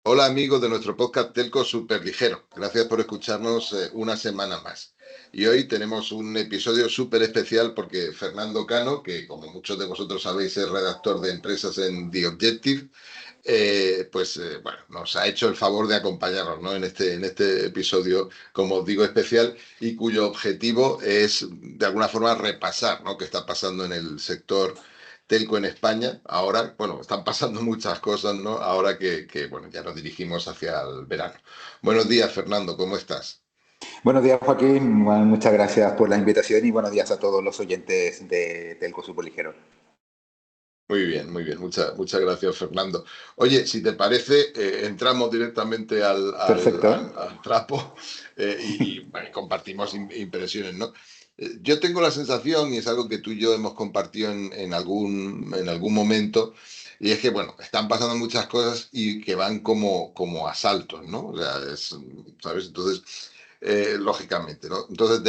Hola amigos de nuestro podcast Telco Superligero. Gracias por escucharnos una semana más. Y hoy tenemos un episodio súper especial porque Fernando Cano, que como muchos de vosotros sabéis es redactor de empresas en The Objective, bueno, nos ha hecho el favor de acompañarnos, ¿no? en este episodio, como os digo, especial y cuyo objetivo es de alguna forma repasar, ¿no?, qué está pasando en el sector telco en España. Ahora, bueno, están pasando muchas cosas, ¿no? Ahora bueno, ya nos dirigimos hacia el verano. Buenos días, Fernando, ¿cómo estás? Buenos días, Joaquín. Bueno, muchas gracias por la invitación y buenos días a todos los oyentes de Telco Superligero. Muy bien, muy bien. Muchas gracias, Fernando. Oye, si te parece, entramos directamente Perfecto. al trapo bueno, compartimos impresiones, ¿no? Yo tengo la sensación, y es algo que tú y yo hemos compartido en algún momento, y es que, bueno, están pasando muchas cosas y que van como a saltos, ¿no? O sea, ¿sabes? Entonces, lógicamente, ¿no? Entonces,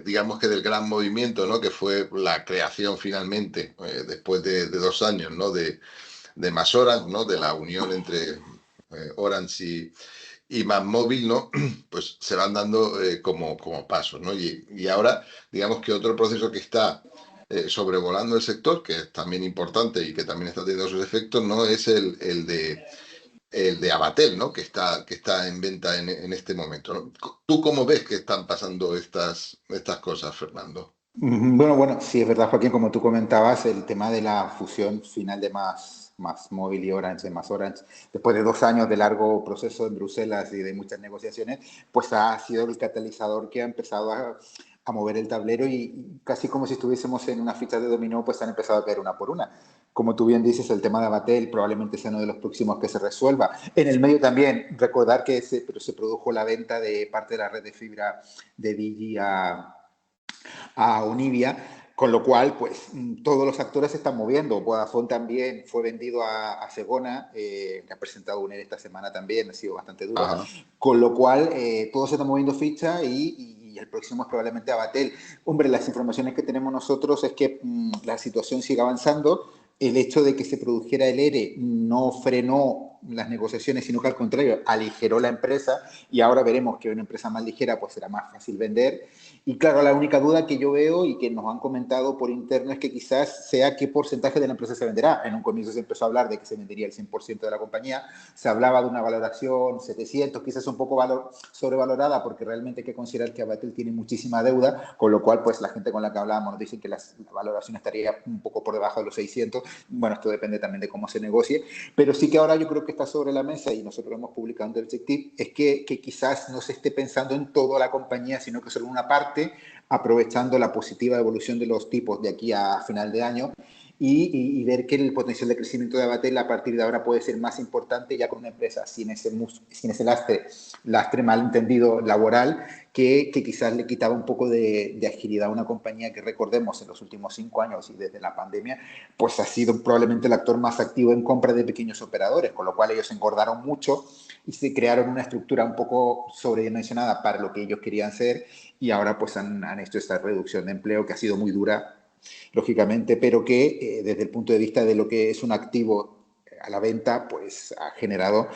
digamos que del gran movimiento, ¿no?, que fue la creación finalmente, después de 2 años, ¿no?, de Más Orange, ¿no?, de la unión entre Orange y Más Móvil, ¿no? Pues se van dando como pasos, ¿no? Y ahora, digamos que otro proceso que está sobrevolando el sector, que es también importante y que también está teniendo sus efectos, ¿no?, es el de Avatel, ¿no?, que está en venta en este momento, ¿no? ¿Tú cómo ves que están pasando estas cosas, Fernando? Bueno, sí, es verdad, Joaquín, como tú comentabas, el tema de la fusión final de más Móvil y Orange, de Más Orange, después de 2 años de largo proceso en Bruselas y de muchas negociaciones, pues ha sido el catalizador que ha empezado a mover el tablero y casi como si estuviésemos en una ficha de dominó, pues han empezado a caer una por una. Como tú bien dices, el tema de Avatel probablemente sea uno de los próximos que se resuelva. En el medio también, recordar que se produjo la venta de parte de la red de fibra de Digi a Univia, con lo cual, pues, todos los actores se están moviendo. Vodafone también fue vendido a Segona, que ha presentado UNER esta semana también, ha sido bastante duro. Ajá. Con lo cual, todos se están moviendo ficha y el próximo es probablemente Avatel. Hombre, las informaciones que tenemos nosotros es que la situación sigue avanzando. El hecho de que se produjera el ERE no frenó las negociaciones, sino que al contrario, aligeró la empresa y ahora veremos que una empresa más ligera pues será más fácil vender. Y claro, la única duda que yo veo y que nos han comentado por interno es que quizás sea qué porcentaje de la empresa se venderá. En un comienzo se empezó a hablar de que se vendería el 100% de la compañía, se hablaba de una valoración 700, quizás un poco sobrevalorada porque realmente hay que considerar que Avatel tiene muchísima deuda, con lo cual pues la gente con la que hablábamos nos dicen que la valoración estaría un poco por debajo de los 600. Bueno, esto depende también de cómo se negocie, pero sí que ahora yo creo que está sobre la mesa y nosotros lo hemos publicado en el Objective, es que quizás no se esté pensando en toda la compañía, sino que solo en una parte, aprovechando la positiva evolución de los tipos de aquí a final de año y ver que el potencial de crecimiento de Avatel a partir de ahora puede ser más importante ya con una empresa sin ese lastre malentendido laboral que quizás le quitaba un poco de agilidad a una compañía que recordemos en los últimos 5 años y desde la pandemia pues ha sido probablemente el actor más activo en compra de pequeños operadores, con lo cual ellos engordaron mucho y se crearon una estructura un poco sobredimensionada para lo que ellos querían ser y ahora pues han hecho esta reducción de empleo que ha sido muy dura, lógicamente, pero que desde el punto de vista de lo que es un activo a la venta, pues ha generado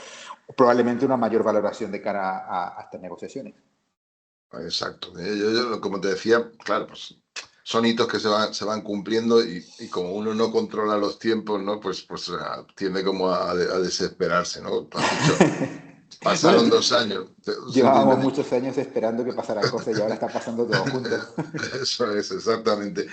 probablemente una mayor valoración de cara a estas negociaciones. Exacto. Como te decía, claro, pues son hitos que se van cumpliendo y como uno no controla los tiempos, ¿no? Pues tiende como a desesperarse, ¿no? Tú has dicho, Bueno, pasaron 2 años. Sí, dime, llevábamos dime. muchos años esperando que pasaran cosas y ahora está pasando todo junto. Eso es, exactamente.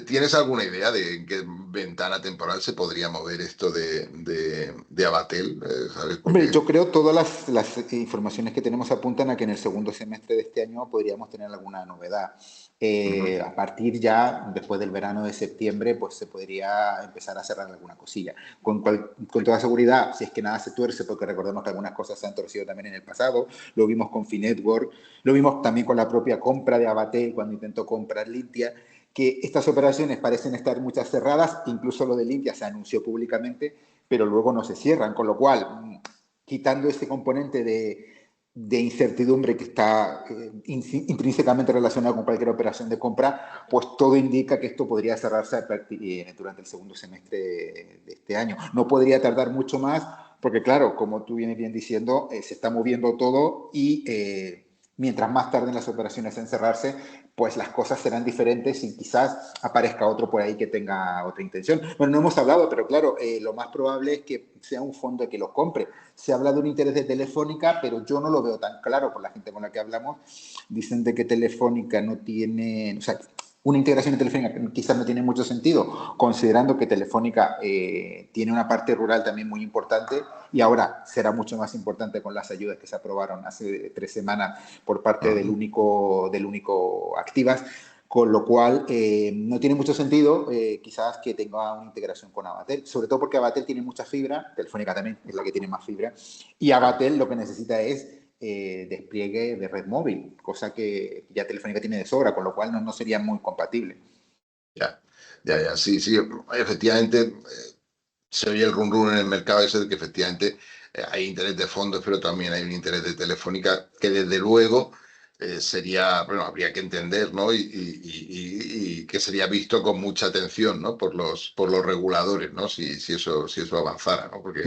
¿Tienes alguna idea de en qué ventana temporal se podría mover esto de Avatel? ¿Sabes? Hombre, Porque. yo creo todas las informaciones que tenemos apuntan a que en el segundo semestre de este año podríamos tener alguna novedad. Ujú. A partir ya, después del verano de septiembre, pues se podría empezar a cerrar alguna cosilla. Con toda seguridad, si es que nada se tuerce, porque recordemos que algunas cosas se han torcido también en el pasado, lo vimos con Finetwork, lo vimos también con la propia compra de Avatel cuando intentó comprar Lintia, que estas operaciones parecen estar muchas cerradas, incluso lo de Lintia se anunció públicamente, pero luego no se cierran, con lo cual quitando este componente de incertidumbre que está intrínsecamente relacionado con cualquier operación de compra, pues todo indica que esto podría cerrarse durante el segundo semestre de este año. No podría tardar mucho más, porque claro, como tú vienes bien diciendo, se está moviendo todo y mientras más tarden las operaciones en cerrarse, pues las cosas serán diferentes y quizás aparezca otro por ahí que tenga otra intención. Bueno, no hemos hablado, pero claro, lo más probable es que sea un fondo que los compre. Se habla de un interés de Telefónica, pero yo no lo veo tan claro por la gente con la que hablamos. Dicen de que Telefónica no tiene, o sea, una integración de Telefónica quizás no tiene mucho sentido, considerando que Telefónica tiene una parte rural también muy importante y ahora será mucho más importante con las ayudas que se aprobaron hace 3 semanas por parte del único Activas, con lo cual no tiene mucho sentido quizás que tenga una integración con Avatel, sobre todo porque Avatel tiene mucha fibra, Telefónica también es la que tiene más fibra, y Avatel lo que necesita es despliegue de red móvil, cosa que ya Telefónica tiene de sobra, con lo cual no sería muy compatible. Ya, ya, sí, sí, efectivamente, se oye el run run en el mercado ese de que efectivamente hay interés de fondos, pero también hay un interés de Telefónica que desde luego sería, bueno, habría que entender, ¿no? Y que sería visto con mucha atención, ¿no? Por los reguladores, ¿no? Si eso avanzara, ¿no? Porque,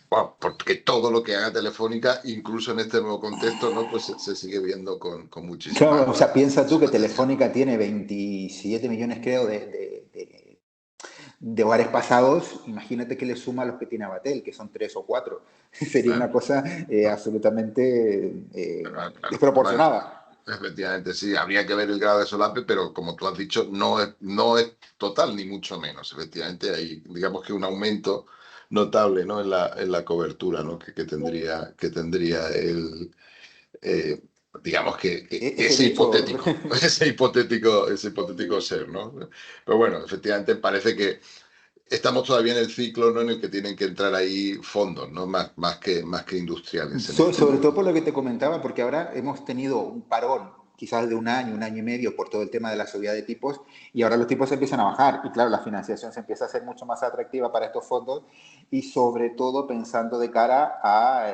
bueno, porque todo lo que haga Telefónica, incluso en este nuevo contexto, ¿no? Pues se sigue viendo con Claro, muchísima, o sea, piensa tú que muchísima atención. Telefónica tiene 27 millones, creo, de hogares pasados. Imagínate que le suma a los que tiene Abatel, que son 3 o 4. Sería una Claro, cosa absolutamente claro, claro. Bueno, desproporcionada. efectivamente, sí, habría que ver el grado de solape, pero como tú has dicho, no es total, ni mucho menos. Efectivamente, hay, digamos que un aumento notable, ¿no? en la cobertura, ¿no? que tendría eh, digamos que Es el ese hecho. hipotético, ese hipotético ser, ¿no? Pero bueno, efectivamente parece que estamos todavía en el ciclo, ¿no? En el que tienen que entrar ahí fondos, ¿no? Más que industriales en esto, Sobre ¿no? todo por lo que te comentaba, porque ahora hemos tenido un parón, quizás de un año y medio, por todo el tema de la subida de tipos, y ahora los tipos se empiezan a bajar, y claro, la financiación se empieza a hacer mucho más atractiva para estos fondos, y sobre todo pensando de cara a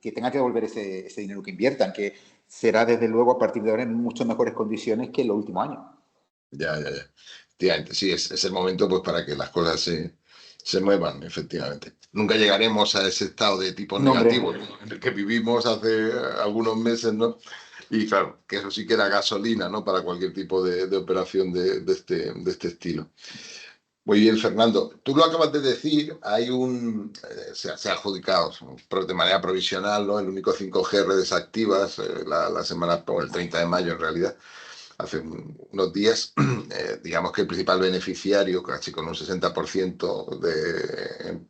que tengan que devolver ese dinero que inviertan, que será desde luego a partir de ahora en mucho mejores condiciones que el último año. Ya, ya, ya. Efectivamente, sí, es el momento pues para que las cosas se muevan, efectivamente. Nunca llegaremos a ese estado de tipos No, hombre. negativos, ¿no? En el que vivimos hace algunos meses, ¿no? Y claro, que eso sí que era gasolina, ¿no? Para cualquier tipo de operación de este estilo. Muy bien, Fernando. Tú lo acabas de decir, se ha adjudicado pero de manera provisional, ¿no? El único 5G redes activas, la semana, o el 30 de mayo en realidad, hace unos días. Digamos que el principal beneficiario, casi con un 60% en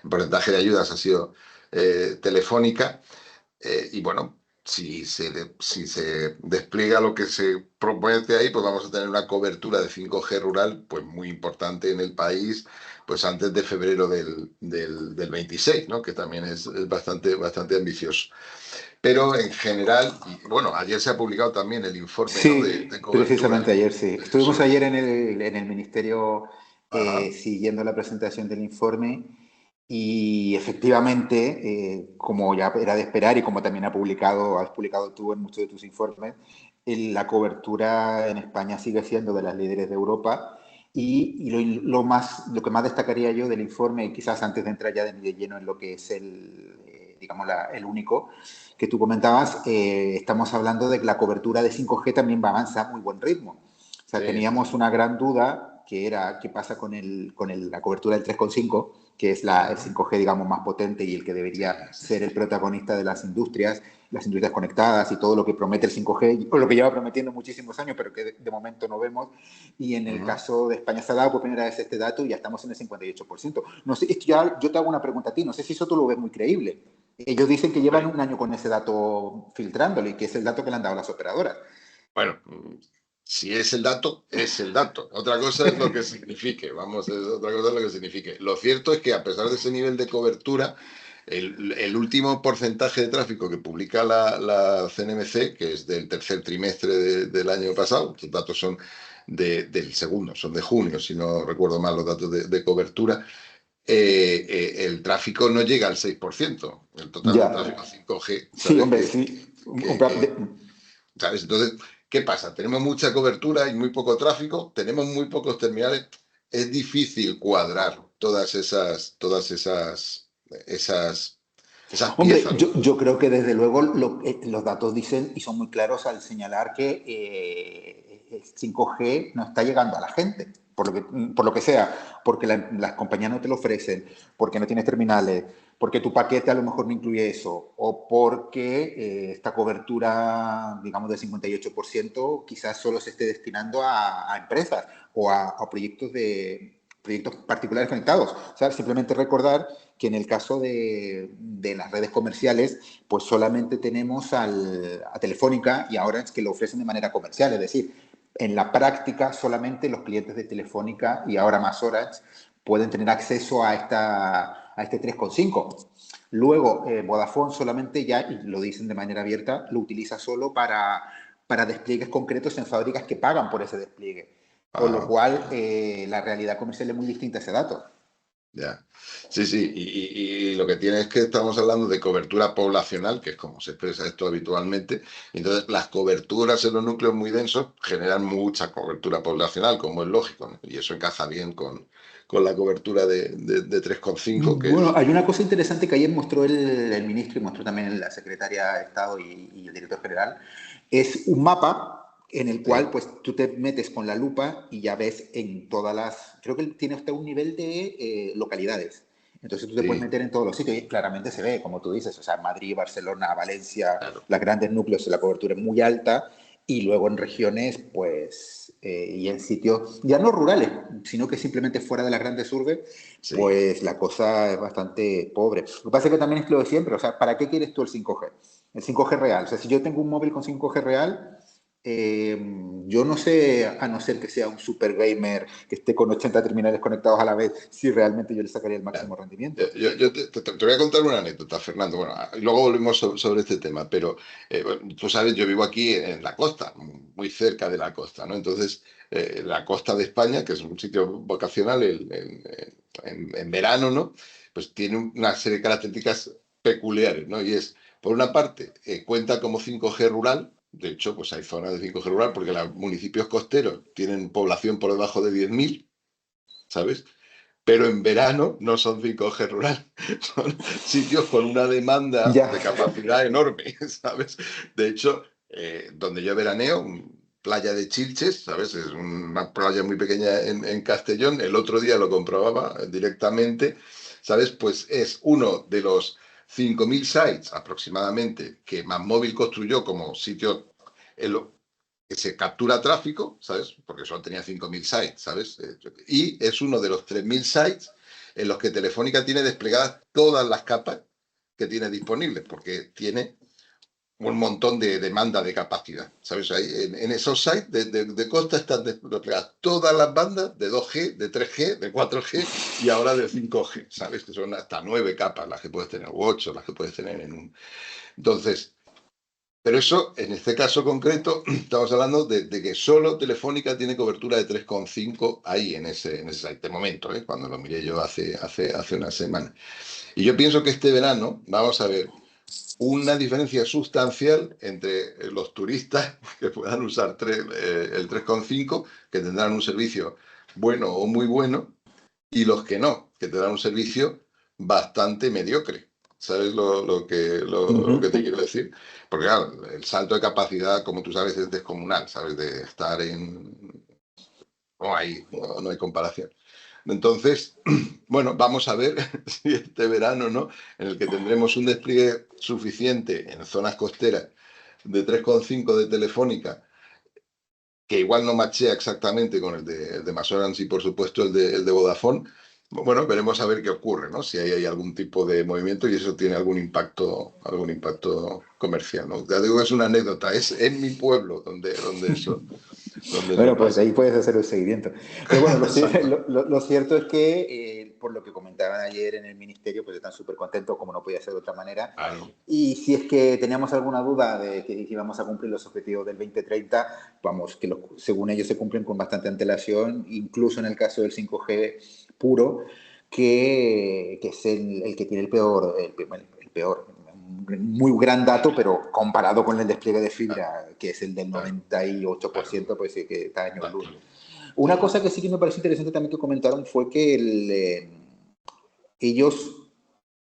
porcentaje de ayudas, ha sido Telefónica. Y bueno, si se despliega lo que se propone ahí, pues vamos a tener una cobertura de 5G rural pues muy importante en el país, pues antes de febrero del 26, ¿no? Que también es bastante, bastante ambicioso. Pero en general, y bueno, ayer se ha publicado también el informe, ¿no? de Sí, cobertura, precisamente ¿no? ayer sí. Estuvimos Sobre. ayer en el ministerio Ajá. siguiendo la presentación del informe y efectivamente, como ya era de esperar y como también has publicado tú en muchos de tus informes, la cobertura en España sigue siendo de las líderes de Europa y lo que más destacaría yo del informe, y quizás antes de entrar ya de lleno en lo que es digamos, el único, que tú comentabas, estamos hablando de que la cobertura de 5G también va a avanzar a muy buen ritmo. O sea, Sí, sí, teníamos una gran duda que era qué pasa con la cobertura del 3,5, que es el ajá. 5G, digamos, más potente y el que Sí, debería sí, ser sí. el protagonista de las industrias conectadas y todo lo que promete el 5G, o lo que lleva prometiendo muchísimos años, pero que de momento no vemos. Y en el Ujú. caso de España se ha dado por primera vez este dato y ya estamos en el 58%. No sé, esto ya, yo te hago una pregunta a ti, no sé si eso tú lo ves muy creíble. Ellos dicen que llevan Hombre, un año con ese dato filtrándole, que es el dato que le han dado las operadoras. bueno, si es el dato, es el dato. Otra cosa es lo que signifique, vamos, otra cosa es lo que signifique. Lo cierto es que a pesar de ese nivel de cobertura, el último porcentaje de tráfico que publica la CNMC, que es del tercer trimestre del año pasado, los datos son del segundo, son de junio, si no recuerdo mal los datos de cobertura, el tráfico no llega al 6%, el total de Ya. tráfico 5G, Sí, ¿sabes? hombre, sí. Que, que, ¿Sabes? Entonces, ¿qué pasa? Tenemos mucha cobertura y muy poco tráfico, tenemos muy pocos terminales. Es difícil cuadrar todas esas esas, esas Hombre, piezas, yo creo que desde luego los datos dicen y son muy claros al señalar que el 5G no está llegando a la gente, por lo que sea, porque las compañías no te lo ofrecen, porque no tienes terminales, porque tu paquete a lo mejor no incluye eso, o porque esta cobertura, digamos, del 58% quizás solo se esté destinando a empresas o a proyectos particulares conectados. O sea, simplemente recordar que en el caso de las redes comerciales, pues solamente tenemos a Telefónica y a Orange que lo ofrecen de manera comercial. Es decir, en la práctica solamente los clientes de Telefónica y ahora más Orange pueden tener acceso a este 3,5. Luego, Vodafone solamente ya, y lo dicen de manera abierta, lo utiliza solo para despliegues concretos en fábricas que pagan por ese despliegue. Con lo ah, cual, la realidad comercial es muy distinta a ese dato. ya. Sí, sí, y lo que tiene es que estamos hablando de cobertura poblacional, que es como se expresa esto habitualmente. Entonces, las coberturas en los núcleos muy densos generan mucha cobertura poblacional, como es lógico, ¿no? Y eso encaja bien con la cobertura de 3,5, que Bueno, es... hay una cosa interesante que ayer mostró el ministro y mostró también la secretaria de Estado y el director general. Es un mapa en el cual Sí, pues tú te metes con la lupa y ya ves en todas las... Creo que tiene hasta un nivel de localidades. Entonces tú te puedes sí, meter en todos los sitios y claramente se ve, como tú dices, o sea, Madrid, Barcelona, Valencia, claro. los grandes núcleos, la cobertura es muy alta y luego en regiones, pues, y en sitios ya no rurales, sino que simplemente fuera de las grandes urbes, Sí. pues la cosa es bastante pobre. Lo que pasa es que también es lo de siempre, o sea, ¿para qué quieres tú el 5G? El 5G real, o sea, si yo tengo un móvil con 5G real, eh, yo no sé, a no ser que sea un super gamer que esté con 80 terminales conectados a la vez, si realmente yo le sacaría el máximo Claro. rendimiento. Yo te voy a contar una anécdota, Fernando. Bueno, y luego volvemos sobre este tema, pero bueno, tú sabes, yo vivo aquí en la costa, muy cerca de la costa, ¿no? Entonces, la costa de España, que es un sitio vocacional en verano, ¿no? Pues tiene una serie de características peculiares, ¿no? Y es, por una parte, cuenta como 5G rural. De hecho, pues hay zonas de 5G rural porque los municipios costeros tienen población por debajo de 10.000, ¿sabes? Pero en verano no son 5G rural, son sitios con una demanda Ya, de capacidad enorme, ¿sabes? De hecho, donde yo veraneo, playa de Chilches, ¿sabes? Es una playa muy pequeña en Castellón, el otro día lo comprobaba directamente, ¿sabes? Pues es uno de los 5.000 sites aproximadamente que Másmóvil construyó como sitio que se captura tráfico, ¿sabes? Porque solo tenía 5.000 sites, ¿sabes? Y es uno de los 3.000 sites en los que Telefónica tiene desplegadas todas las capas que tiene disponibles, porque tiene un montón de demanda de capacidad, ¿sabes? Ahí, en esos sites de costa están desplegadas todas las bandas de 2G, de 3G, de 4G y ahora de 5G, ¿sabes? Que son hasta 9 capas las que puedes tener, u 8 las que puedes tener en un... Entonces, pero eso, en este caso concreto, estamos hablando de que solo Telefónica tiene cobertura de 3,5 ahí, en ese site, de momento, ¿eh? Cuando lo miré yo hace una semana. Y yo pienso que este verano vamos a ver una diferencia sustancial entre los turistas que puedan usar el 3,5, que tendrán un servicio bueno o muy bueno, y los que no, que tendrán un servicio bastante mediocre. ¿Sabes lo que te quiero decir? Porque claro, el salto de capacidad, como tú sabes, es descomunal, ¿sabes? De estar en... No hay comparación. Entonces, bueno, vamos a ver si este verano, ¿no? En el que tendremos un despliegue suficiente en zonas costeras de 3,5 de Telefónica, que igual no machea exactamente con el de Masorans y por supuesto el de Vodafone. Bueno, veremos a ver qué ocurre, ¿no? Si hay algún tipo de movimiento y eso tiene algún impacto comercial, ¿no? Ya digo, es una anécdota, es en mi pueblo donde eso bueno, pues pasa. ahí puedes hacer un seguimiento. Pero bueno, Exacto. lo cierto es que, por lo que comentaban ayer en el ministerio, pues están súper contentos, como no podía ser de otra manera. Claro, Y si es que teníamos alguna duda de que íbamos a cumplir los objetivos del 2030, vamos, que según ellos se cumplen con bastante antelación, incluso en el caso del 5G puro, que es el que tiene el peor, muy gran dato, pero comparado con el despliegue de claro, fibra, que es el del claro, 98%, claro. pues sí que está años luz. Claro. Una Sí, cosa que sí que me parece interesante también que comentaron fue que ellos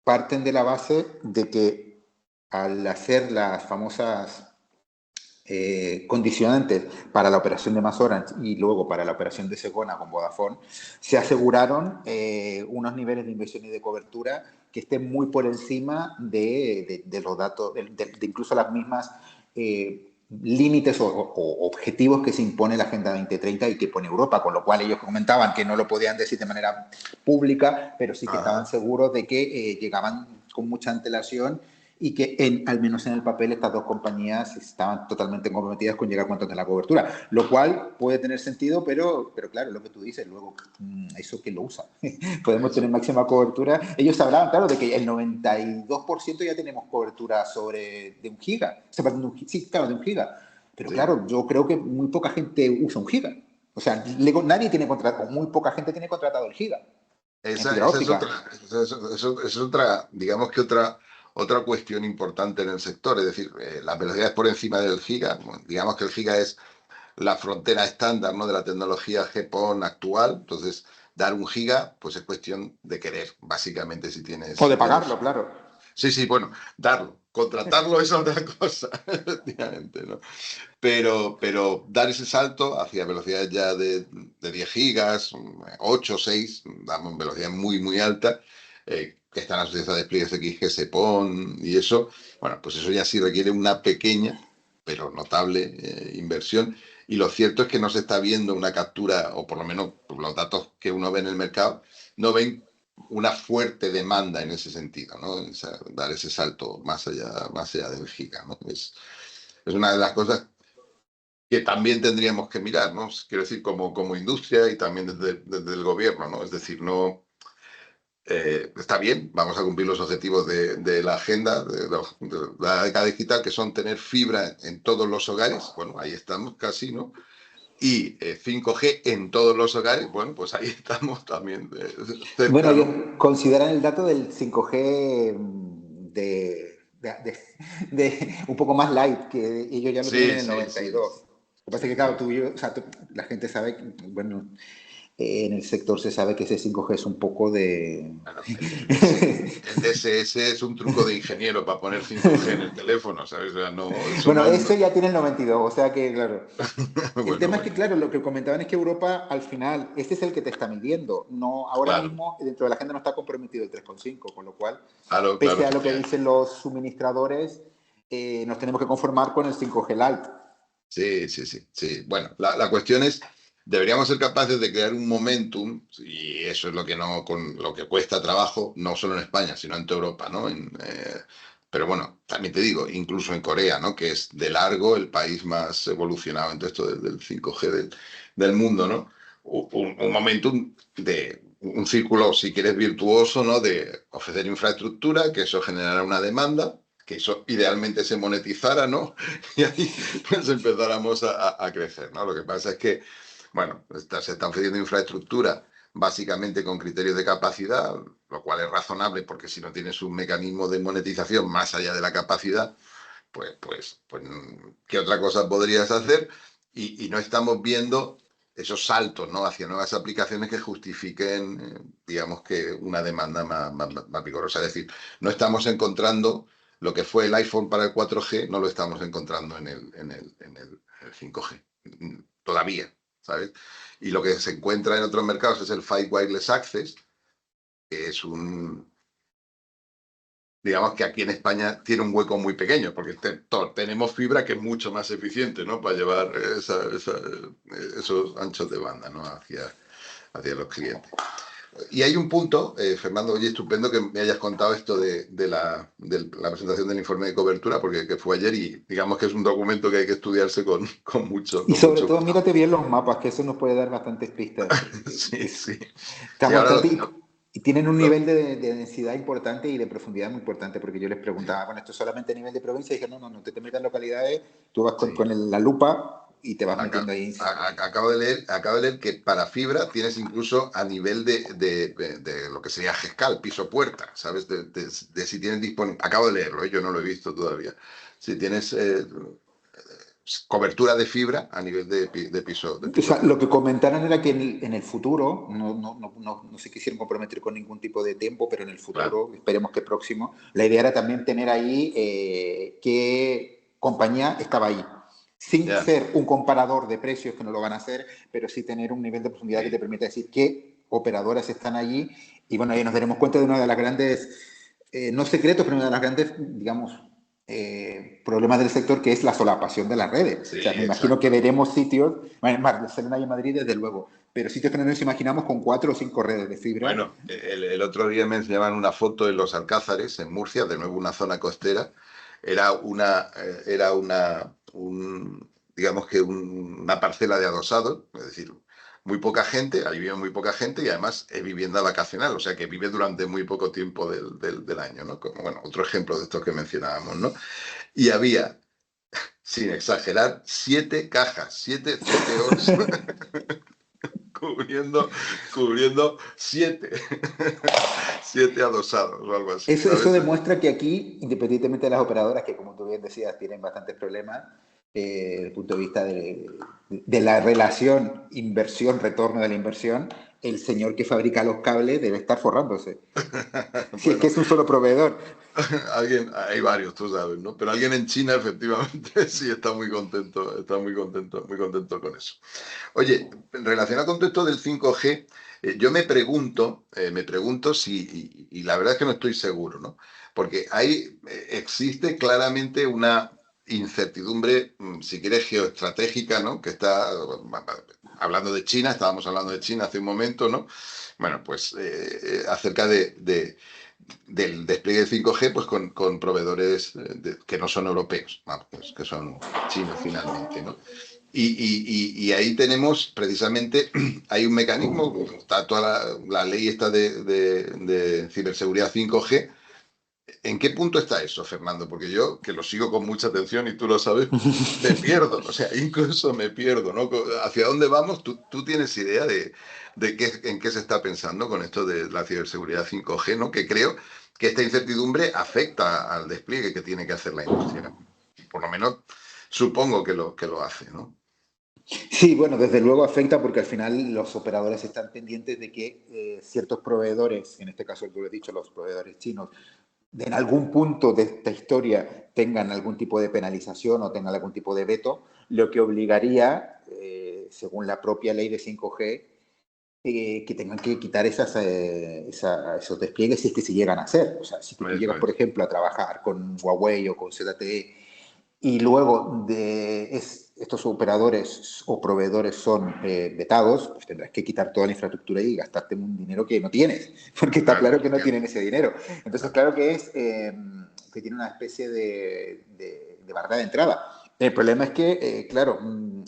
parten de la base de que al hacer las famosas condicionantes para la operación de MasOrange y luego para la operación de Segona con Vodafone, se aseguraron unos niveles de inversión y de cobertura que estén muy por encima de los datos, de incluso las mismas límites o objetivos que se impone la Agenda 2030 y que pone Europa, con lo cual ellos comentaban que no lo podían decir de manera pública, pero sí que estaban seguros de que llegaban con mucha antelación y que al menos en el papel estas dos compañías estaban totalmente comprometidas con llegar cuanto antes a la cobertura, lo cual puede tener sentido, pero claro, lo que tú dices, luego, ¿eso quién lo usa? Podemos tener máxima cobertura. Ellos hablaban, claro, de que el 92% ya tenemos cobertura de 1 giga, o sea, perdón, sí, claro, de 1 giga, pero claro, yo creo que muy poca gente usa 1 giga. O sea, nadie tiene contratado, muy poca gente tiene contratado el giga. Esa es otra, digamos que otra cuestión importante en el sector, es decir, las velocidades por encima del giga, bueno, digamos que el giga es la frontera estándar, ¿no?, de la tecnología GPON actual, entonces dar 1 giga pues es cuestión de querer, básicamente si tienes... O de pagarlo, claro. Sí, bueno, darlo, contratarlo es otra cosa, efectivamente, ¿no? Pero dar ese salto hacia velocidades ya de 10 gigas, 8, 6, damos velocidad muy, muy alta, que están asociadas a despliegues XG, SEPON y eso, bueno, pues eso ya sí requiere una pequeña, pero notable inversión. Y lo cierto es que no se está viendo una captura, o por lo menos los datos que uno ve en el mercado, no ven una fuerte demanda en ese sentido, ¿no? O sea, dar ese salto más allá del giga, ¿no? Es una de las cosas que también tendríamos que mirar, ¿no? Quiero decir, como industria y también desde el gobierno, ¿no? Es decir, no está bien, vamos a cumplir los objetivos de la agenda, de la década digital, que son tener fibra en todos los hogares, bueno, ahí estamos casi, ¿no? Y 5G en todos los hogares, bueno, pues ahí estamos también Bueno, cerca, ellos ¿no? consideran el dato del 5G un poco más light, que ellos ya lo tienen en Sí, el sí, sí. 92. Lo que pasa es que, Sí, claro, sí. tú y yo, o sea, la gente sabe, bueno, en el sector se sabe que ese 5G es un poco de... Bueno, el DSS es un truco de ingeniero para poner 5G en el teléfono, ¿sabes? O sea, no, eso Bueno, no, ese ya tiene el 92, o sea que, claro. El Bueno, tema es que, bueno, claro, lo que comentaban es que Europa, al final, este es el que te está midiendo. No, ahora claro, mismo, dentro de la agenda no está comprometido el 3,5, con lo cual, claro, claro, pese a lo que efectivamente. dicen los suministradores, nos tenemos que conformar con el 5G Lite. Sí. Bueno, la cuestión es, deberíamos ser capaces de crear un momentum, y eso es lo que no, con lo que cuesta trabajo, no solo en España, sino en toda Europa, ¿no? Pero bueno, también te digo, incluso en Corea, ¿no? Que es de largo el país más evolucionado en todo esto del 5G del mundo, ¿no? Un momentum de un círculo, si quieres, virtuoso, ¿no? De ofrecer infraestructura, que eso generará una demanda, que eso idealmente se monetizara, ¿no? Y ahí pues empezáramos a crecer, ¿no? Lo que pasa es que, bueno, se está ofreciendo infraestructura básicamente con criterios de capacidad, lo cual es razonable porque si no tienes un mecanismo de monetización más allá de la capacidad, pues ¿qué otra cosa podrías hacer? Y no estamos viendo esos saltos, ¿no?, hacia nuevas aplicaciones que justifiquen, digamos, que una demanda más vigorosa. Es decir, no estamos encontrando lo que fue el iPhone para el 4G, no lo estamos encontrando en el 5G. Todavía, ¿sabes? Y lo que se encuentra en otros mercados es el Fixed Wireless Access, que es digamos que aquí en España tiene un hueco muy pequeño, porque tenemos fibra que es mucho más eficiente, ¿no?, para llevar esos anchos de banda, ¿no?, hacia los clientes. Y hay un punto, Fernando, oye, estupendo que me hayas contado esto de la presentación del informe de cobertura, porque que fue ayer y digamos que es un documento que hay que estudiarse con mucho, Y con sobre mucho todo, cuidado. mírate bien los mapas, que eso nos puede dar bastantes pistas. Sí, sí. Está Sí, ahora bastante, y tienen un lo- nivel de densidad importante y de profundidad muy importante, porque yo les sí, preguntaba, bueno, esto es solamente a nivel de provincia, y dije, no te metas en localidades, tú vas con, sí. la lupa y te vas Aca- metiendo ahí. acabo de leer que para fibra tienes incluso a nivel de lo que sería Gescal, piso puerta, ¿sabes? De si tienes disponible. Acabo de leerlo, yo no lo he visto todavía. Si tienes cobertura de fibra a nivel de piso. O sea, lo que comentaron era que en el futuro, no se quisieron comprometer con ningún tipo de tiempo, pero en el Claro. futuro, esperemos que próximo, la idea era también tener ahí qué compañía estaba ahí. Sin Ya. ser un comparador de precios, que no lo van a hacer, pero sí tener un nivel de profundidad que te Sí. permita decir qué operadoras están allí. Y bueno, ahí nos daremos cuenta de una de las grandes, no secretos, pero una de las grandes, digamos, problemas del sector, que es la solapación de las redes. Sí, O sea, me imagino que exacto. veremos sitios, en Barcelona y en Madrid, desde luego, pero sitios que no nos imaginamos con 4 o 5 redes de fibra. Bueno, el otro día me enseñaban una foto de los Alcázares, en Murcia, de nuevo una zona costera. Digamos que una parcela de adosados, es decir, muy poca gente, ahí vive muy poca gente y además es vivienda vacacional, o sea que vive durante muy poco tiempo del año, ¿no? Como, bueno, otro ejemplo de estos que mencionábamos, ¿no? Y había, sin exagerar, 7 cajas, 7 CPOs cubriendo 7 adosados o algo así, Eso ¿sabes? demuestra que aquí, independientemente de las operadoras, que como tú bien decías, tienen bastantes problemas, desde el punto de vista de la relación inversión-retorno de la inversión, el señor que fabrica los cables debe estar forrándose. Si es que Bueno, es un solo proveedor. hay varios, tú sabes, ¿no? Pero alguien en China efectivamente sí muy contento con eso. Oye, relacionado con todo esto del 5G, yo me pregunto si, y la verdad es que no estoy seguro, ¿no? Porque existe claramente una incertidumbre, si quieres, geoestratégica, ¿no? Que está, hablando de China, estábamos hablando de China hace un momento, ¿no? Bueno, pues acerca del despliegue de 5G, pues con proveedores que no son europeos, vamos, que son chinos finalmente, ¿no? Y ahí tenemos precisamente, hay un mecanismo, está toda la ley esta de ciberseguridad 5G. ¿En qué punto está eso, Fernando? Porque yo, que lo sigo con mucha atención y tú lo sabes, me pierdo, o sea, incluso me pierdo, ¿no? ¿Hacia dónde vamos? ¿Tú tienes idea en qué se está pensando con esto de la ciberseguridad 5G, ¿no? Que creo que esta incertidumbre afecta al despliegue que tiene que hacer la industria. Por lo menos supongo que lo hace, ¿no? Sí, bueno, desde luego afecta porque al final los operadores están pendientes de que ciertos proveedores, en este caso tú lo has dicho, los proveedores chinos, en algún punto de esta historia tengan algún tipo de penalización o tengan algún tipo de veto, lo que obligaría, según la propia ley de 5G, que tengan que quitar esos despliegues si es que se llegan a hacer. O sea, si tú Eso llegas, por es. ejemplo, a trabajar con Huawei o con ZTE y luego estos operadores o proveedores son vetados, pues tendrás que quitar toda la infraestructura y gastarte un dinero que no tienes, porque está Claro, claro que no tienen ese dinero. Entonces, claro. claro que tiene una especie de barrera de entrada. El problema es que, claro,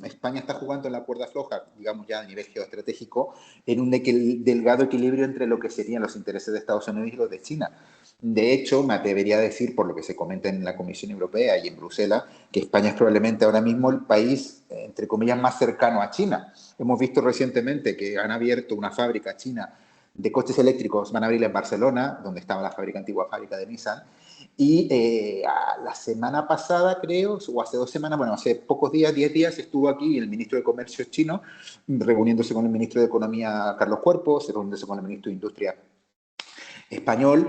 España está jugando en la cuerda floja, digamos ya a nivel geoestratégico, en un delgado equilibrio entre lo que serían los intereses de Estados Unidos y los de China. De hecho, me atrevería a decir, por lo que se comenta en la Comisión Europea y en Bruselas, que España es probablemente ahora mismo el país, entre comillas, más cercano a China. Hemos visto recientemente que han abierto una fábrica china de coches eléctricos, van a abrir en Barcelona, donde estaba la antigua fábrica de Nissan, y la semana pasada, creo, o hace 2 semanas, bueno, hace pocos días, 10 días, estuvo aquí el ministro de Comercio chino, reuniéndose con el ministro de Economía, Carlos Cuerpo, reuniéndose con el ministro de Industria español,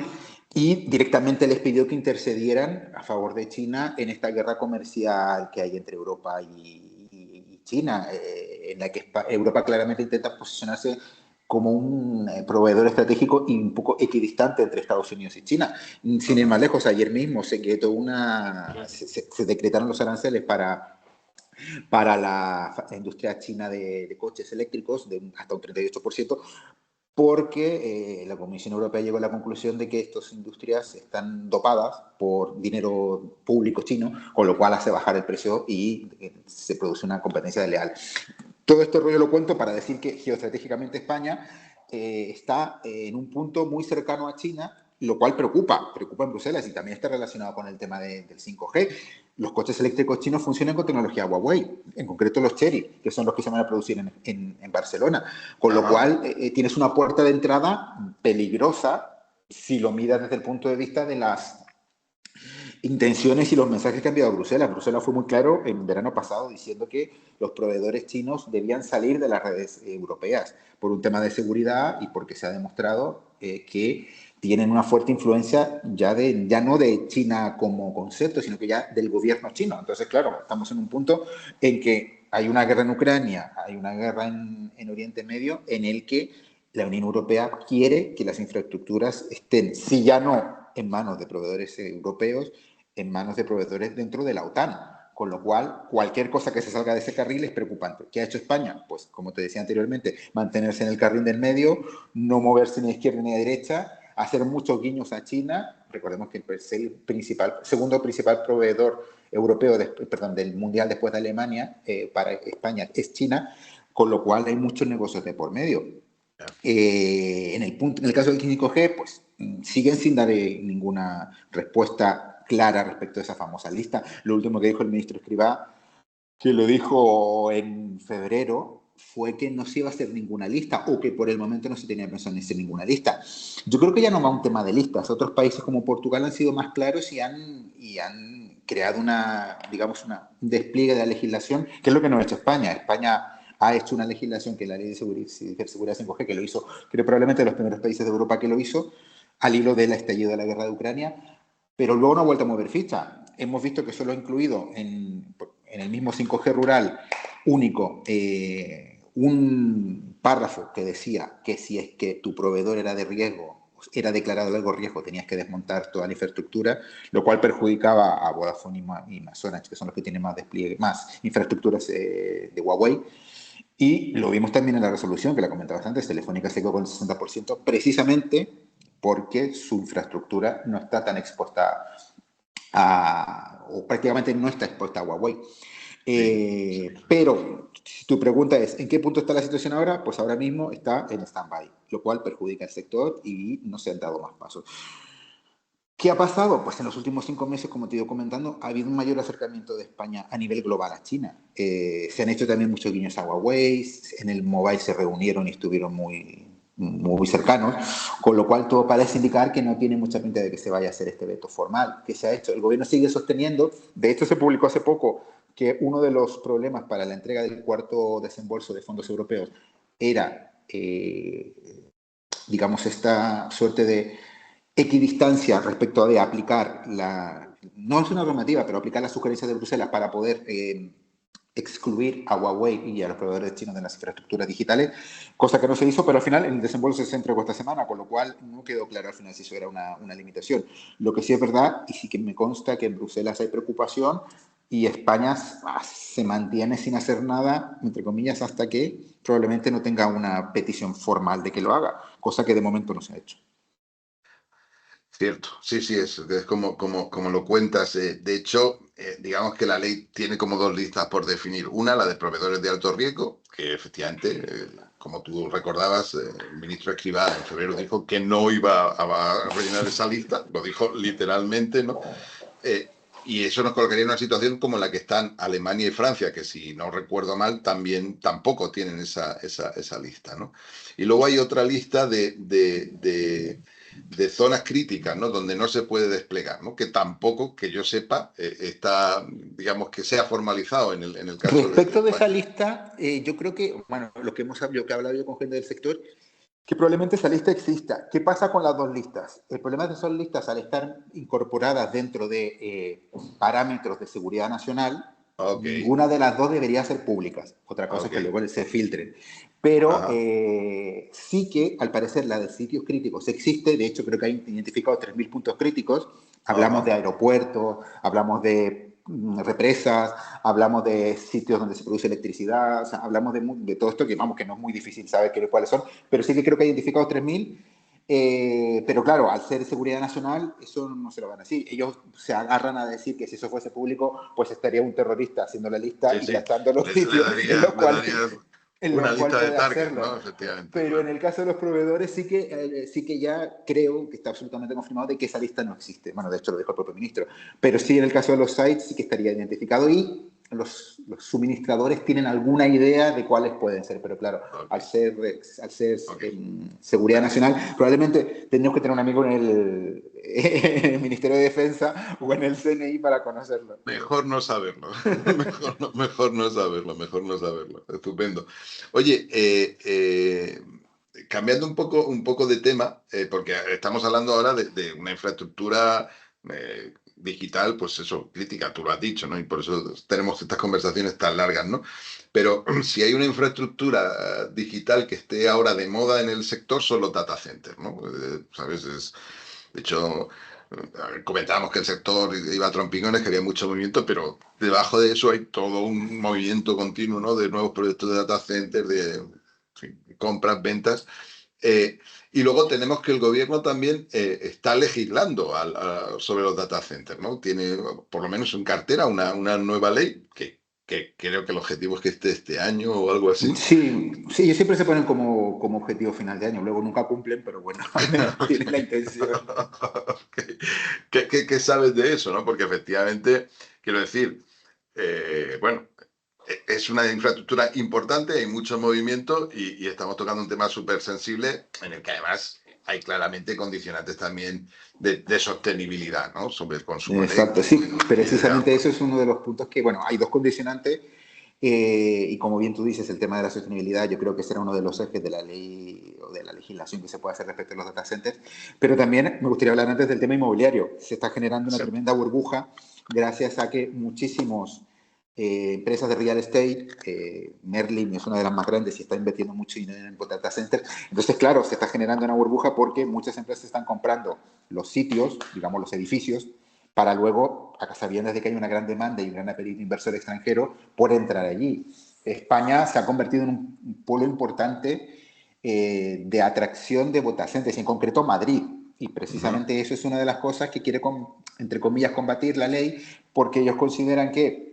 y directamente les pidió que intercedieran a favor de China en esta guerra comercial que hay entre Europa y China, en la que Europa claramente intenta posicionarse como un proveedor estratégico y un poco equidistante entre Estados Unidos y China. Sin ir Ajá. más lejos, ayer mismo se decretaron los aranceles para la industria china de coches eléctricos de hasta un 38%, porque la Comisión Europea llegó a la conclusión de que estas industrias están dopadas por dinero público chino, con lo cual hace bajar el precio y se produce una competencia desleal. Todo este rollo lo cuento para decir que geoestratégicamente España está en un punto muy cercano a China, lo cual preocupa en Bruselas y también está relacionado con el tema del 5G. Los coches eléctricos chinos funcionan con tecnología Huawei, en concreto los Chery, que son los que se van a producir en Barcelona, con lo Ajá. cual tienes una puerta de entrada peligrosa si lo miras desde el punto de vista intenciones y los mensajes que ha enviado Bruselas. Bruselas fue muy claro en verano pasado diciendo que los proveedores chinos debían salir de las redes europeas por un tema de seguridad y porque se ha demostrado que tienen una fuerte influencia ya no de China como concepto, sino que ya del gobierno chino. Entonces, claro, estamos en un punto en que hay una guerra en Ucrania, hay una guerra en Oriente Medio, en el que la Unión Europea quiere que las infraestructuras estén, si ya no en manos de proveedores europeos, en manos de proveedores dentro de la OTAN. Con lo cual, cualquier cosa que se salga de ese carril es preocupante. ¿Qué ha hecho España? Pues, como te decía anteriormente, mantenerse en el carril del medio, no moverse ni a izquierda ni a derecha, hacer muchos guiños a China. Recordemos que el segundo principal proveedor europeo, del mundial después de Alemania, para España es China, con lo cual hay muchos negocios de por medio. En el caso del 5G, pues siguen sin dar ninguna respuesta clara respecto a esa famosa lista. Lo último que dijo el ministro Escrivá, que lo dijo en febrero, fue que no se iba a hacer ninguna lista o que por el momento no se tenía pensado en hacer ninguna lista. Yo creo que ya no va un tema de listas. Otros países como Portugal han sido más claros y han creado un despliegue de la legislación, que es lo que no ha hecho España. España ha hecho una legislación que es la Ley de Seguridad 5G, que lo hizo, creo probablemente de los primeros países de Europa que lo hizo, al hilo del estallido de la guerra de Ucrania, pero luego no ha vuelto a mover ficha. Hemos visto que solo ha incluido en el mismo 5G rural único un párrafo que decía que si es que tu proveedor era de riesgo, era declarado de algo riesgo, tenías que desmontar toda la infraestructura, lo cual perjudicaba a Vodafone y Masonach, que son los que tienen más despliegue, más infraestructuras de Huawei. Y lo vimos también en la resolución, que la comentabas antes, Telefónica se quedó con el 60%, precisamente porque su infraestructura no está tan expuesta o prácticamente no está expuesta a Huawei. Pero si tu pregunta es, ¿en qué punto está la situación ahora? Pues ahora mismo está en stand-by, lo cual perjudica al sector y no se han dado más pasos. ¿Qué ha pasado? Pues en los últimos 5 meses, como te he ido comentando, ha habido un mayor acercamiento de España a nivel global a China. Se han hecho también muchos guiños a Huawei, en el mobile se reunieron y estuvieron muy cercanos, con lo cual todo parece indicar que no tiene mucha pinta de que se vaya a hacer este veto formal que se ha hecho. El gobierno sigue sosteniendo, de hecho se publicó hace poco, que uno de los problemas para la entrega del cuarto desembolso de fondos europeos era, digamos, esta suerte de equidistancia respecto de aplicar no es una normativa, pero aplicar las sugerencias de Bruselas para poder excluir a Huawei y a los proveedores chinos de las infraestructuras digitales, cosa que no se hizo, pero al final el desembolso se entregó esta semana, con lo cual no quedó claro al final si eso era una limitación. Lo que sí es verdad, y sí que me consta que en Bruselas hay preocupación y España se mantiene sin hacer nada, entre comillas, hasta que probablemente no tenga una petición formal de que lo haga, cosa que de momento no se ha hecho. Cierto, sí, sí, es como lo cuentas. De hecho, digamos que la ley tiene como dos listas por definir. Una, la de proveedores de alto riesgo, que efectivamente, como tú recordabas, el ministro Escrivá en febrero dijo que no iba a rellenar esa lista, lo dijo literalmente, ¿no? Y eso nos colocaría en una situación como la que están Alemania y Francia, que si no recuerdo mal, tampoco tienen esa lista, ¿no? Y luego hay otra lista de zonas críticas, ¿no? Donde no se puede desplegar, ¿no? Que tampoco, que yo sepa, está, digamos, que sea formalizado en el caso de Respecto de esa España. lista, yo creo que, bueno, lo que he hablado yo con gente del sector, que probablemente esa lista exista. ¿Qué pasa con las dos listas? El problema es que son listas, al estar incorporadas dentro de parámetros de seguridad nacional, Ok, ninguna de las dos debería ser públicas. Otra cosa es ok. que luego se filtren. Pero Ajá, sí que, al parecer, la de sitios críticos existe. De hecho, creo que hay identificado 3.000 puntos críticos. Hablamos de ajá. aeropuertos, hablamos de represas, hablamos de sitios donde se produce electricidad, o sea, hablamos de todo esto que, vamos, que no es muy difícil saber cuáles son, pero sí que creo que hay identificado 3.000. Pero claro, al ser seguridad nacional, eso no se lo van a decir. Ellos se agarran a decir que si eso fuese público, pues estaría un terrorista haciendo la lista Sí, y sí. tachando los Le sitios le darías en una los cuales lista de puede targets, hacerlo. ¿no? Efectivamente, Pero en claro. el caso de los proveedores sí que ya creo que está absolutamente confirmado de que esa lista no existe. Bueno, de hecho lo dijo el propio ministro. Pero sí en el caso de los sites sí que estaría identificado y los suministradores tienen alguna idea de cuáles pueden ser, pero claro, Ok, al ser ok. seguridad nacional, probablemente tendríamos que tener un amigo en el Ministerio de Defensa o en el CNI para conocerlo. Mejor no saberlo, mejor no saberlo, mejor no saberlo. Estupendo. Oye, cambiando un poco de tema, porque estamos hablando ahora de una infraestructura digital, pues eso, crítica, tú lo has dicho, ¿no? Y por eso tenemos estas conversaciones tan largas, ¿no? Pero si hay una infraestructura digital que esté ahora de moda en el sector, son los data centers, ¿no? ¿Sabes? De hecho, comentábamos que el sector iba a trompicones, que había mucho movimiento, pero debajo de eso hay todo un movimiento continuo, ¿no? De nuevos proyectos de data centers, de en fin, compras, ventas. Eh, y luego tenemos que el gobierno también está legislando sobre los data centers, ¿no? Tiene por lo menos en cartera una nueva ley que creo que el objetivo es que esté este año o algo así. Sí, sí, ellos siempre se ponen como objetivo final de año, luego nunca cumplen, pero bueno, al menos tienen la intención. ¿Qué sabes de eso, no? Porque efectivamente, quiero decir, bueno, es una infraestructura importante, hay mucho movimiento y estamos tocando un tema súper sensible en el que además hay claramente condicionantes también de sostenibilidad, ¿no? Sobre el consumo Exacto, sí, eléctrico y de precisamente agua. eso es uno de los puntos que, bueno, hay dos condicionantes y como bien tú dices, el tema de la sostenibilidad yo creo que será uno de los ejes de la ley o de la legislación que se puede hacer respecto a los data centers, pero también me gustaría hablar antes del tema inmobiliario. Se está generando una Sí. tremenda burbuja gracias a que muchísimos empresas de real estate, Merlin es una de las más grandes y está invirtiendo mucho dinero en data centers. Entonces, claro, se está generando una burbuja porque muchas empresas están comprando los sitios, digamos los edificios, para luego, a sabiendas de que hay una gran demanda y un gran apetito inversor extranjero, por entrar allí. España se ha convertido en un polo importante de atracción de data centers, en concreto Madrid. Y Ujú. precisamente eso es una de las cosas que quiere, entre comillas, combatir la ley, porque ellos consideran que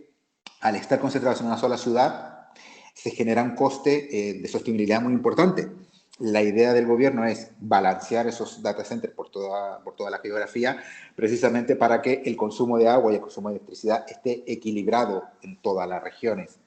al estar concentrados en una sola ciudad, se genera un coste de sostenibilidad muy importante. La idea del gobierno es balancear esos data centers por toda la geografía, precisamente para que el consumo de agua y el consumo de electricidad esté equilibrado en todas las regiones.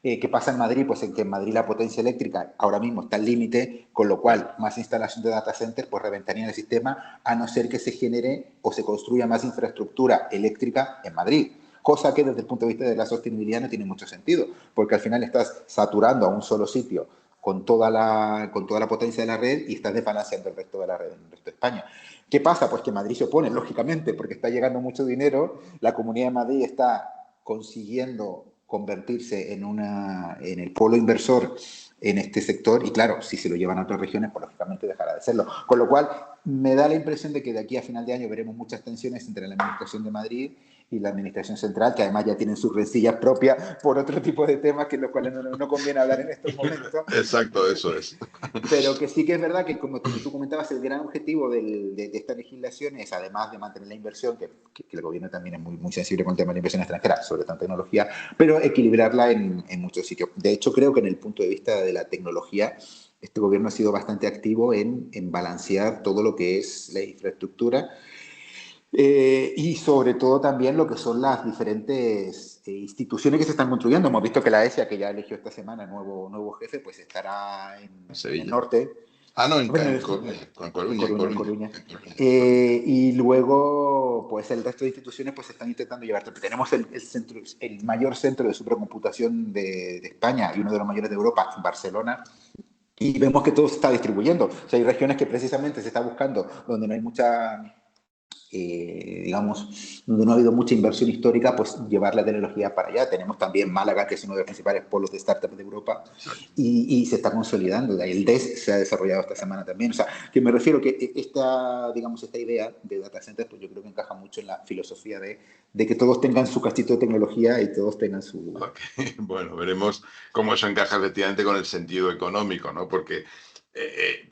¿Qué pasa en Madrid? Pues en que en Madrid la potencia eléctrica ahora mismo está al límite, con lo Sí. cual más instalación de data centers pues reventarían el sistema, a no ser que se genere o se construya más infraestructura eléctrica en Madrid. Cosa que desde el punto de vista de la sostenibilidad no tiene mucho sentido, porque al final estás saturando a un solo sitio con toda la potencia de la red y estás desbalanceando el resto de la red en el resto de España. ¿Qué pasa? Pues que Madrid se opone, lógicamente, porque está llegando mucho dinero, la Comunidad de Madrid está consiguiendo convertirse en el polo inversor en este sector y claro, si se lo llevan a otras regiones, pues lógicamente dejará de serlo. Con lo cual, me da la impresión de que de aquí a final de año veremos muchas tensiones entre la Administración de Madrid y la Administración Central, que además ya tienen sus rencillas propias por otro tipo de temas que los cuales no conviene hablar en estos momentos, Exacto, eso es. pero que sí que es verdad que, como tú comentabas, el gran objetivo de esta legislación es, además de mantener la inversión, que el gobierno también es muy sensible con el tema de la inversión extranjera, sobre todo en tecnología, pero equilibrarla en muchos sitios. De hecho, creo que en el punto de vista de la tecnología, este gobierno ha sido bastante activo en balancear todo lo que es la infraestructura y sobre todo también lo que son las diferentes instituciones que se están construyendo. Hemos visto que la ESIA, que ya eligió esta semana nuevo jefe, pues estará En en el Sevilla. norte, Ah, no, bueno, en Coruña, en En Coruña, en Coruña, Coruña. en Coruña, en Coruña. Y luego, pues el resto de instituciones pues están intentando llevar. Tenemos el mayor centro de supercomputación de España y uno de los mayores de Europa, en Barcelona, y vemos que todo se está distribuyendo. O sea, hay regiones que precisamente se está buscando donde no hay mucha digamos, donde no ha habido mucha inversión histórica, pues llevar la tecnología para allá. Tenemos también Málaga, que es uno de los principales polos de startups de Europa, Exacto. y se está consolidando. El DES se ha desarrollado esta semana también. O sea, que me refiero que esta idea de data centers, pues yo creo que encaja mucho en la filosofía de que todos tengan su cachito de tecnología y todos tengan su... Ok, bueno, veremos cómo eso encaja efectivamente con el sentido económico, ¿no? Porque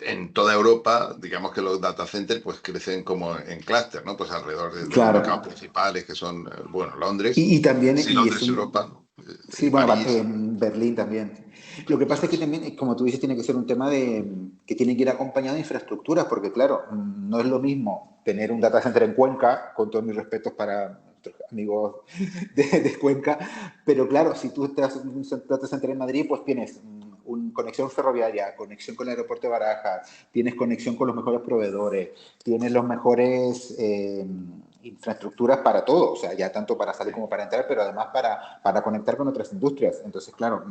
en toda Europa, digamos que los data centers pues crecen como en clúster, ¿no? Pues alrededor de los Claro. mercados principales que son, bueno, Londres, Y también, sí, y es Londres, un, Europa, ¿no? sí, bueno, París, en Berlín también. Lo que eso pasa es que es. también, como tú dices, tiene que ser un tema de que tiene que ir acompañado de infraestructuras, porque claro, no es lo mismo tener un data center en Cuenca, con todos mis respetos para amigos de Cuenca, pero claro, si tú estás en un data center en Madrid, pues tienes conexión ferroviaria, conexión con el aeropuerto de Barajas, tienes conexión con los mejores proveedores, tienes los mejores infraestructuras para todo, o sea, ya tanto para salir como para entrar, pero además para conectar con otras industrias. Entonces, claro,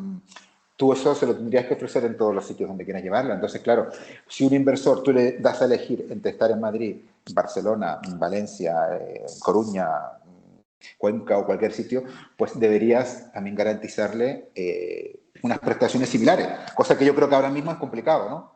tú eso se lo tendrías que ofrecer en todos los sitios donde quieras llevarlo. Entonces, claro, si un inversor tú le das a elegir entre estar en Madrid, Barcelona, Valencia, Coruña, Cuenca o cualquier sitio, pues deberías también garantizarle unas prestaciones similares, cosa que yo creo que ahora mismo es complicado, ¿no?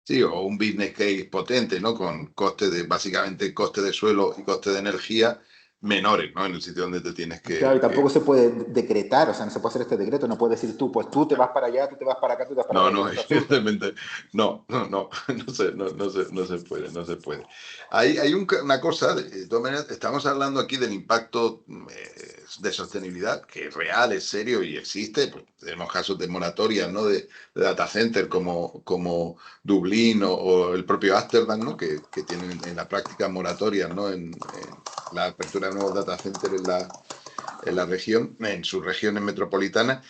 Sí, o un business case potente, ¿no? Con costes básicamente coste de suelo y coste de energía menores, ¿no? En el sitio donde te tienes Claro, y tampoco se puede decretar, o sea, no se puede hacer este decreto, no puedes decir tú, pues tú te vas para allá, tú te vas para acá, tú te vas para No, allá, y no, eso es absurdo. evidentemente, no se puede, no se puede. Hay una cosa, de todas maneras, estamos hablando aquí del impacto de sostenibilidad, que es real, es serio y existe. Pues, tenemos casos de moratorias, ¿no? De data center como Dublín o el propio Ámsterdam, ¿no? Que tienen en la práctica moratorias, ¿no? En la apertura de nuevos data centers en la región, en sus regiones metropolitanas.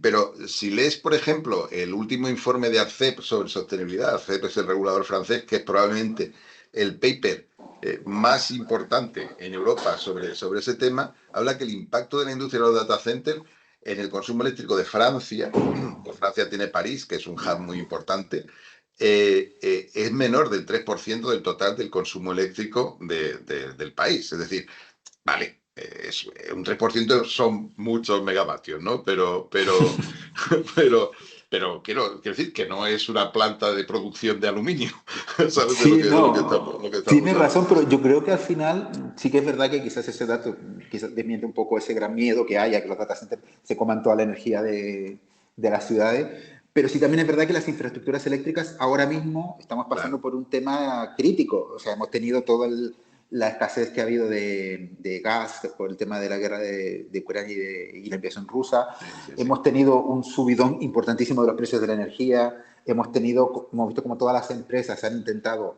Pero si lees, por ejemplo, el último informe de ARCEP sobre sostenibilidad, ARCEP es el regulador francés, que es probablemente el paper más importante en Europa sobre ese tema, habla que el impacto de la industria de los data centers en el consumo eléctrico de Francia, pues Francia tiene París, que es un hub muy importante, es menor del 3% del total del consumo eléctrico del país. Es decir, vale, un 3% son muchos megavatios, ¿no? Pero, pero quiero decir que no es una planta de producción de aluminio, ¿sabes? Sí, De no, lo que estamos tienes razón, hablando. pero yo creo que al final sí que es verdad que quizás ese dato quizás desmiente un poco ese gran miedo que haya que los data centers se coman toda la energía de las ciudades, pero sí también es verdad que las infraestructuras eléctricas ahora mismo estamos pasando Claro, por un tema crítico, o sea, hemos tenido toda la escasez que ha habido de gas por el tema de la guerra de Ucrania y la invasión rusa, sí, sí, sí. hemos tenido un subidón importantísimo de los precios de la energía, hemos visto como todas las empresas han intentado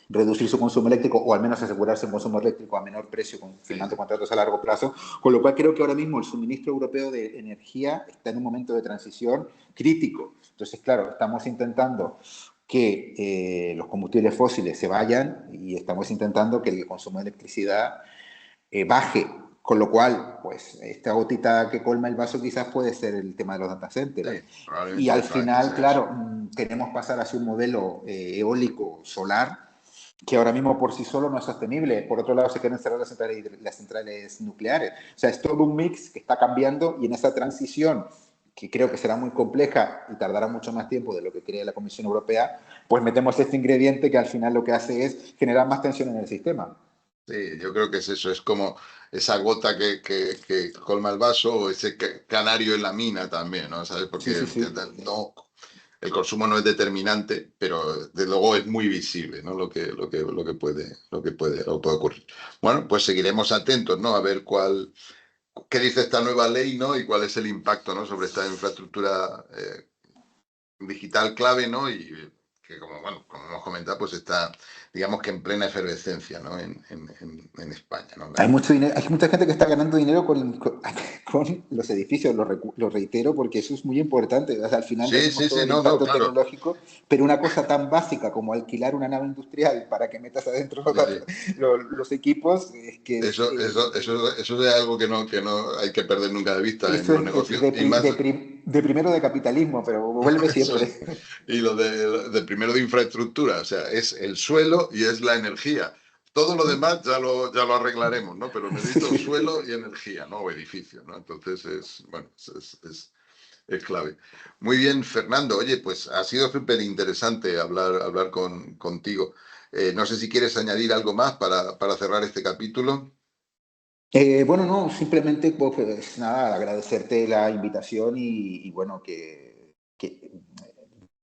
reducir su consumo eléctrico o al menos asegurarse un consumo eléctrico a menor precio Sí, firmando sí. contratos a largo plazo, con lo cual creo que ahora mismo el suministro europeo de energía está en un momento de transición crítico. Entonces, claro, estamos intentando que los combustibles fósiles se vayan y estamos intentando que el consumo de electricidad baje. Con lo cual, pues esta gotita que colma el vaso quizás puede ser el tema de los data centers. Sí, Y al probablemente final, sea eso. claro, queremos pasar hacia un modelo eólico solar que ahora mismo por sí solo no es sostenible. Por otro lado, se quieren cerrar las centrales nucleares. O sea, es todo un mix que está cambiando y en esa transición, que creo que será muy compleja y tardará mucho más tiempo de lo que cree la Comisión Europea, pues metemos este ingrediente que al final lo que hace es generar más tensión en el sistema. Sí, yo creo que es eso, es como esa gota que colma el vaso o ese canario en la mina también, ¿no? ¿Sabes? Sí, Porque sí, sí. no, el consumo no es determinante, pero de luego es muy visible, ¿no? Lo que puede ocurrir. Bueno, pues seguiremos atentos, ¿no? A ver qué dice esta nueva ley, ¿no? Y cuál es el impacto, ¿no? Sobre esta infraestructura digital clave, ¿no? Y que como, bueno, como hemos comentado, pues está, digamos que en plena efervescencia, ¿no? En España, ¿no? Hay mucho dinero, hay mucha gente que está ganando dinero con los edificios, lo reitero, porque eso es muy importante. O sea, al final Sí, decimos sí, todo sí, el no, no, impacto claro. tecnológico, pero una cosa tan básica como alquilar una nave industrial para que metas adentro Sí, sí. los equipos, es que Eso es algo que no hay que perder nunca de vista en eso los es negocios. Y más, de primero de capitalismo, pero vuelve eso es. siempre. Y lo de primero de infraestructura, o sea, es el suelo y es la energía. Todo lo demás ya lo arreglaremos, ¿no? Pero necesito suelo y energía, ¿no? O edificio, ¿no? Entonces bueno, es clave. Muy bien, Fernando. Oye, pues ha sido súper interesante hablar contigo. No sé si quieres añadir algo más para cerrar este capítulo. Bueno, no, simplemente pues nada, agradecerte la invitación y bueno, que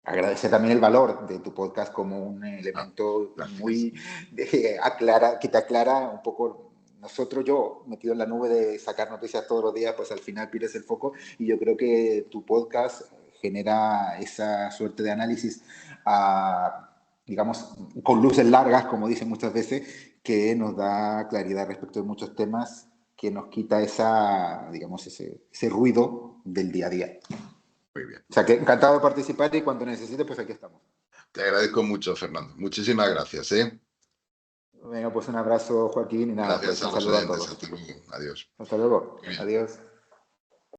agradecer también el valor de tu podcast como un Ah, elemento gracias. muy que te aclara un poco. Nosotros, yo, metido en la nube de sacar noticias todos los días, pues al final pierdes el foco y yo creo que tu podcast genera esa suerte de análisis digamos, con luces largas, como dicen muchas veces, que nos da claridad respecto de muchos temas, que nos quita digamos, ese ruido del día a día. Muy bien. O sea, que encantado de participar y cuando necesite, pues aquí estamos. Te agradezco mucho, Fernando. Muchísimas gracias, ¿eh? Venga, pues un abrazo, Joaquín, y nada, Gracias pues a un los saludo a oyentes. todos. Hasta luego. Adiós. Hasta luego. Muy bien. Adiós.